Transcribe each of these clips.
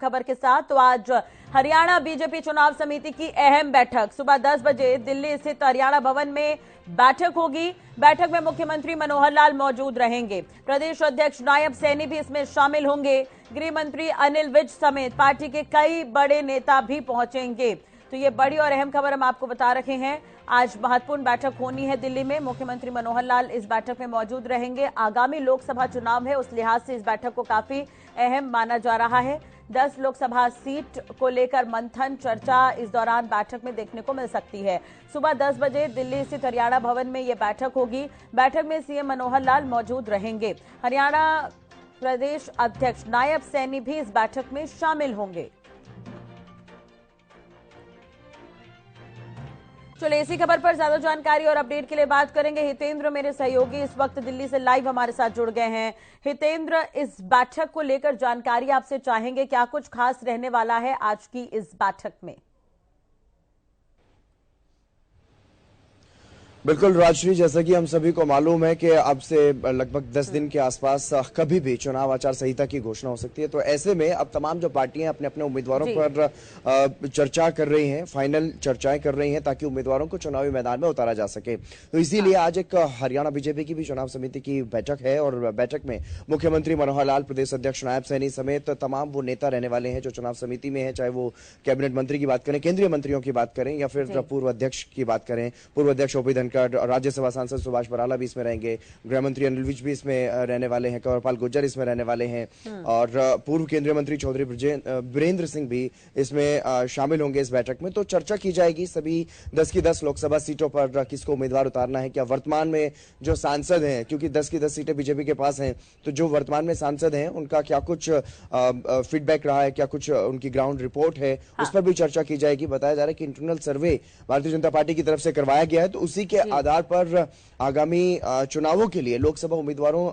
खबर के साथ। तो आज हरियाणा बीजेपी चुनाव समिति की अहम बैठक सुबह 10 बजे दिल्ली स्थित हरियाणा भवन में बैठक होगी। बैठक में मुख्यमंत्री मनोहर लाल मौजूद रहेंगे। प्रदेश अध्यक्ष नायब सैनी भी इसमें शामिल होंगे। गृह मंत्री अनिल विज समेत पार्टी के कई बड़े नेता भी पहुंचेंगे। तो ये बड़ी और अहम खबर हम आपको बता रहे हैं। आज महत्वपूर्ण बैठक होनी है दिल्ली में। मुख्यमंत्री मनोहर लाल इस बैठक में मौजूद रहेंगे। आगामी लोकसभा चुनाव है, उस लिहाज से इस बैठक को काफी अहम माना जा रहा है। 10 लोकसभा सीट को लेकर मंथन चर्चा इस दौरान बैठक में देखने को मिल सकती है। सुबह 10 बजे दिल्ली स्थित हरियाणा भवन में यह बैठक होगी। बैठक में सीएम मनोहर लाल मौजूद रहेंगे। हरियाणा प्रदेश अध्यक्ष नायब सैनी भी इस बैठक में शामिल होंगे। चलिए इसी खबर पर ज्यादा जानकारी और अपडेट के लिए बात करेंगे। हितेंद्र मेरे सहयोगी इस वक्त दिल्ली से लाइव हमारे साथ जुड़ गए हैं। हितेंद्र, इस बैठक को लेकर जानकारी आपसे चाहेंगे, क्या कुछ खास रहने वाला है आज की इस बैठक में? बिल्कुल राजश्री, जैसा कि हम सभी को मालूम है कि अब से लगभग 10 दिन के आसपास कभी भी चुनाव आचार संहिता की घोषणा हो सकती है। तो ऐसे में अब तमाम जो पार्टियां अपने अपने उम्मीदवारों पर चर्चा कर रही हैं, फाइनल चर्चाएं कर रही हैं, ताकि उम्मीदवारों को चुनावी मैदान में उतारा जा सके। तो इसीलिए आज एक हरियाणा बीजेपी की भी चुनाव समिति की बैठक है और बैठक में मुख्यमंत्री मनोहर लाल, प्रदेश अध्यक्ष नायब सैनी समेत तमाम वो नेता रहने वाले हैं जो चुनाव समिति में है, चाहे वो कैबिनेट मंत्री की बात करें, केंद्रीय मंत्रियों की बात करें या फिर पूर्व अध्यक्ष की बात करें। पूर्व अध्यक्ष ओपी राज्यसभा सांसद सुभाष बराला भी इसमें रहेंगे। गृह मंत्री अनिल विज भी इसमें रहने वाले हैं। कंवरपाल गुर्जर इसमें रहने वाले हैं और पूर्व केंद्रीय मंत्री चौधरी बीरेंद्र सिंह भी इसमें शामिल होंगे इस बैठक में। तो चर्चा की जाएगी सभी 10 की 10 लोकसभा सीटों पर किसको उम्मीदवार उतारना है, क्या वर्तमान में जो सांसद हैं, क्योंकि 10 की 10 सीटें बीजेपी के पास हैं, तो जो वर्तमान में सांसद हैं उनका क्या कुछ फीडबैक रहा है, क्या कुछ उनकी ग्राउंड रिपोर्ट है, उस पर भी चर्चा की जाएगी। बताया जा रहा है कि इंटरनल सर्वे भारतीय जनता पार्टी की तरफ से करवाया गया है, तो उसी के आधार पर आगामी चुनावों के लिए लोकसभा उम्मीदवारों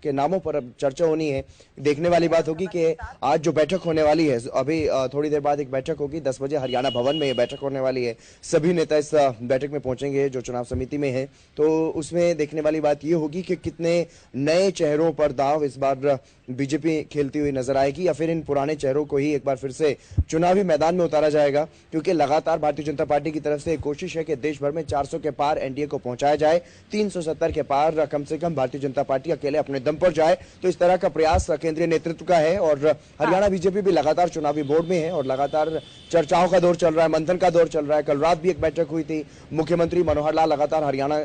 के नामों पर अब चर्चा होनी है। देखने वाली बात होगी कि आज जो बैठक होने वाली है, अभी थोड़ी देर बाद एक बैठक होगी 10 बजे हरियाणा भवन में ये बैठक होने वाली है। सभी नेता इस बैठक में पहुंचेंगे जो चुनाव समिति में है। तो उसमें देखने वाली बात ये होगी कि कितने नए चेहरों पर दांव इस बार बीजेपी खेलती हुई नजर आएगी या फिर इन पुराने चेहरों को ही एक बार फिर से चुनावी मैदान में उतारा जाएगा। क्योंकि लगातार भारतीय जनता पार्टी की तरफ से एक कोशिश है कि देश भर में 400 के पार एनडीए को पहुंचाया जाए, 370 के पार कम से कम भारतीय जनता पार्टी अकेले अपने दम पर जाए। तो इस तरह का प्रयास केंद्रीय नेतृत्व का है और हरियाणा बीजेपी भी लगातार चुनावी बोर्ड में है और लगातार चर्चाओं का दौर चल रहा है, मंथन का दौर चल रहा है। कल रात भी एक बैठक हुई थी। मुख्यमंत्री मनोहर लाल लगातार हरियाणा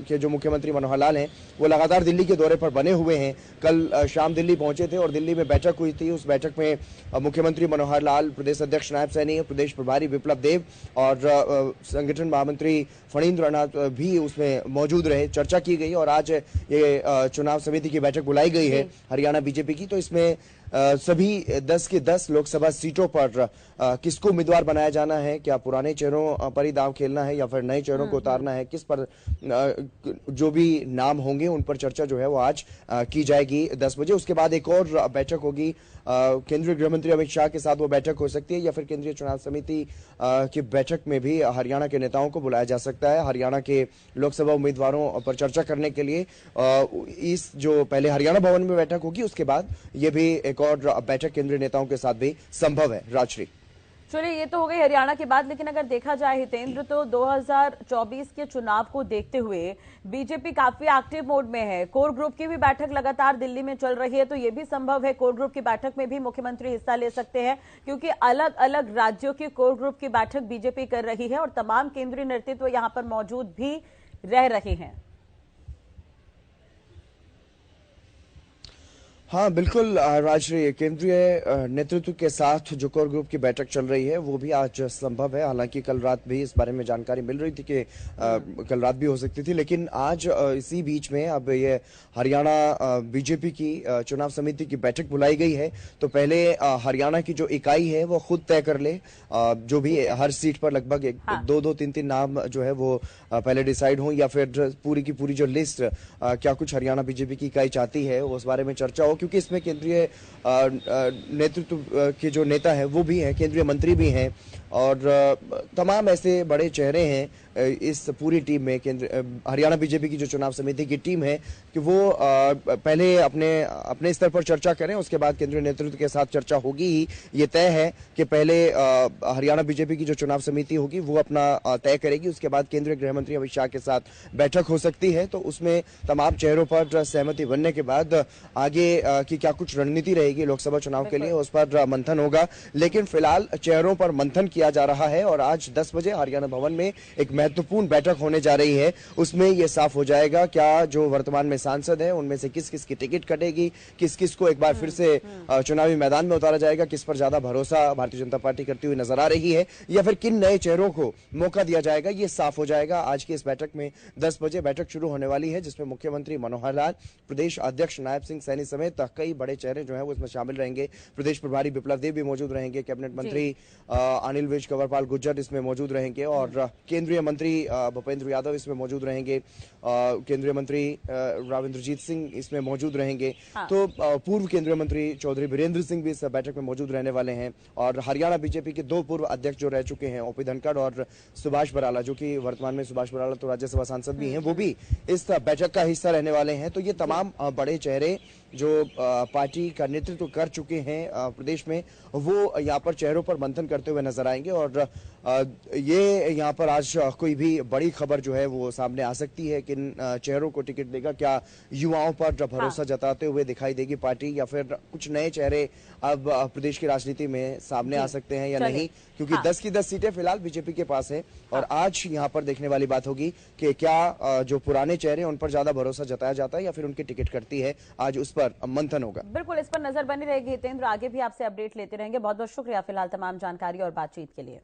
के जो मुख्यमंत्री मनोहर लाल हैं वो लगातार दिल्ली के दौरे पर बने हुए हैं। कल शाम दिल्ली पहुंचे थे और दिल्ली में बैठक हुई थी। उस बैठक में मुख्यमंत्री मनोहर लाल, प्रदेश अध्यक्ष नायब सैनी, प्रदेश प्रभारी विप्लव देव और संगठन महामंत्री फणींद्र नाथ भी उसमें मौजूद रहे। चर्चा की गई और आज ये चुनाव समिति की बैठक बुलाई गई है हरियाणा बीजेपी की। तो इसमें सभी 10 की 10 लोकसभा सीटों पर किसको उम्मीदवार बनाया जाना है, क्या पुराने चेहरों पर ही दांव खेलना है या फिर नए चेहरों को उतारना है, किस पर जो भी नाम होंगे उन पर चर्चा जो है वो आज की जाएगी 10 बजे। उसके बाद एक और बैठक होगी केंद्रीय गृह मंत्री अमित शाह के साथ। वो बैठक हो सकती है या फिर केंद्रीय चुनाव समिति की बैठक में भी हरियाणा के नेताओं को बुलाया जा सकता है हरियाणा के लोकसभा उम्मीदवारों पर चर्चा करने के लिए। इस जो पहले हरियाणा भवन में बैठक होगी उसके बाद ये भी एक और बैठक केंद्रीय नेताओं के साथ भी संभव है। राजश्री, चलिए ये तो हो गई हरियाणा की बात, लेकिन अगर देखा जाए हितेंद्र तो 2024 के चुनाव को देखते हुए बीजेपी काफी एक्टिव मोड में है। कोर ग्रुप की भी बैठक लगातार दिल्ली में चल रही है, तो ये भी संभव है कोर ग्रुप की बैठक में भी मुख्यमंत्री हिस्सा ले सकते हैं, क्योंकि अलग अलग राज्यों की कोर ग्रुप की बैठक बीजेपी कर रही है और तमाम केंद्रीय नेतृत्व यहां पर मौजूद भी रह रहे हैं। हाँ बिल्कुल राजश्री, केंद्रीय नेतृत्व के साथ जो कोर ग्रुप की बैठक चल रही है वो भी आज संभव है। हालांकि कल रात भी इस बारे में जानकारी मिल रही थी कि कल रात भी हो सकती थी, लेकिन आज इसी बीच में अब ये हरियाणा बीजेपी की चुनाव समिति की बैठक बुलाई गई है। तो पहले हरियाणा की जो इकाई है वो खुद तय कर ले, जो भी हर सीट पर लगभग 2-2-3-3 नाम जो है वो पहले डिसाइड हो, या फिर पूरी की पूरी जो लिस्ट क्या कुछ हरियाणा बीजेपी की इकाई चाहती है उस बारे में चर्चा हो। क्योंकि इसमें केंद्रीय नेतृत्व के जो नेता है वो भी हैं, केंद्रीय मंत्री भी हैं और तमाम ऐसे बड़े चेहरे हैं इस पूरी टीम में केंद्र हरियाणा बीजेपी की जो चुनाव समिति की टीम है कि वो पहले अपने स्तर पर चर्चा करें, उसके बाद केंद्रीय नेतृत्व के साथ चर्चा होगी ही। ये तय है कि पहले हरियाणा बीजेपी की जो चुनाव समिति होगी वो अपना तय करेगी, उसके बाद केंद्रीय गृह मंत्री अमित शाह के साथ बैठक हो सकती है। तो उसमें तमाम चेहरों पर सहमति बनने के बाद आगे की क्या कुछ रणनीति रहेगी लोकसभा चुनाव के लिए, उस पर मंथन होगा। लेकिन फिलहाल चेहरों पर मंथन किया जा रहा है और आज 10 बजे हरियाणा भवन में एक महत्वपूर्ण बैठक होने जा रही है। उसमें यह साफ हो जाएगा क्या जो वर्तमान में सांसद है उनमें से किस किस की टिकट कटेगी, किस किस को एक बार फिर से चुनावी मैदान में उतारा जाएगा, किस पर ज्यादा भरोसा भारतीय जनता पार्टी करती हुई नजर आ रही है, या फिर किन नए चेहरों को मौका दिया जाएगा, ये साफ हो जाएगा। आज की इस बैठक में 10 बजे बैठक शुरू होने वाली है, जिसमें मुख्यमंत्री मनोहर लाल, प्रदेश अध्यक्ष नायब सिंह सैनी समेत कई बड़े चेहरे जो है वो इसमें शामिल रहेंगे। प्रदेश प्रभारी विप्लव देव भी मौजूद रहेंगे, कैबिनेट मंत्री अनिल विज, कंवरपाल गुर्जर इसमें मौजूद रहेंगे और केंद्रीय मंत्री भूपेंद्र यादव इसमें मौजूद रहेंगे, केंद्रीय मंत्री राव इंद्रजीत सिंह इसमें मौजूद रहेंगे। तो पूर्व केंद्रीय मंत्री चौधरी वीरेंद्र सिंह भी इस बैठक में मौजूद रहने वाले हैं और हरियाणा बीजेपी के 2 पूर्व अध्यक्ष जो रह चुके हैं, ओपी धनखड़ और सुभाष बराला, जो कि वर्तमान में सुभाष बराला तो राज्यसभा सांसद भी हैं, वो भी इस बैठक का हिस्सा रहने वाले हैं। तो ये तमाम बड़े चेहरे जो पार्टी का नेतृत्व कर चुके हैं प्रदेश में, वो यहाँ पर चेहरों पर मंथन करते हुए नजर आएंगे और ये यहाँ पर आज कोई भी बड़ी खबर जो है वो सामने आ सकती है। किन चेहरों को टिकट देगा, क्या युवाओं पर भरोसा जताते हुए दिखाई देगी पार्टी, या फिर कुछ नए चेहरे अब प्रदेश की राजनीति में सामने आ सकते हैं या नहीं, क्योंकि 10 की 10 सीटें फिलहाल बीजेपी के पास है। और आज यहाँ पर देखने वाली बात होगी कि क्या जो पुराने चेहरे उन पर ज्यादा भरोसा जताया जाता है या फिर उनकी टिकट कटती है, आज उस पर मंथन होगा। बिल्कुल, इस पर नजर बनी रहेगी हितेंद्र, आगे भी आपसे अपडेट लेते रहेंगे। बहुत बहुत शुक्रिया फिलहाल तमाम जानकारी और बातचीत के लिए।